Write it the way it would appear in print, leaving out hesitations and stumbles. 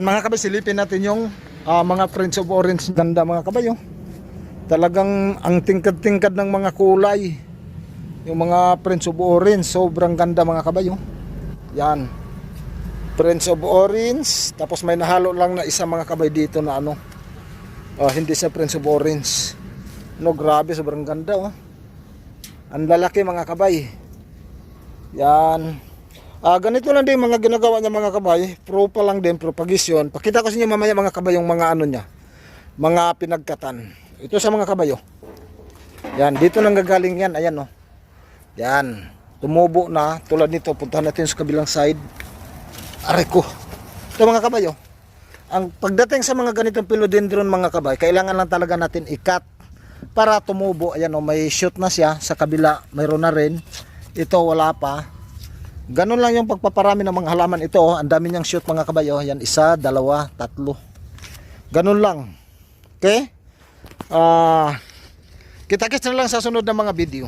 Mga kabay, silipin natin yung mga Friends of Orange. Ganda mga kabayo. Talagang ang tingkad-tingkad ng mga kulay. Yung mga Friends of Orange, sobrang ganda mga kabayo. Yan. Friends of Orange. Tapos may nahalo lang na isa mga kabay dito na ano. Hindi siya Friends of Orange. No, grabe, sobrang ganda oh. Ang lalaki mga kabay. Yan. Ganito lang din mga ginagawa niya mga kabay. Pro pa lang din, propagation. Pakita ko sa inyo mamaya mga kabay yung mga ano niya. Mga pinagkatan. Ito sa mga kabayo. Yan, dito nang gagaling yan. Ayan oh. Yan. Tumubo na. Tulad nito, puntahan natin sa kabilang side. Aray ko. Ito mga kabayo. Ang pagdating sa mga ganitong philodendron mga kabay, kailangan lang talaga natin i-cut para tumubo. Ayan oh, may shoot na siya. Sa kabila, mayroon na rin. Ito wala pa. Ganun lang yung pagpaparami ng mga halaman. Ito oh, ang dami niyang shoot mga kabayo. Yan, 1, 2, 3. Ganun lang. Okay? Kita-kits na lang sa sunod na mga video.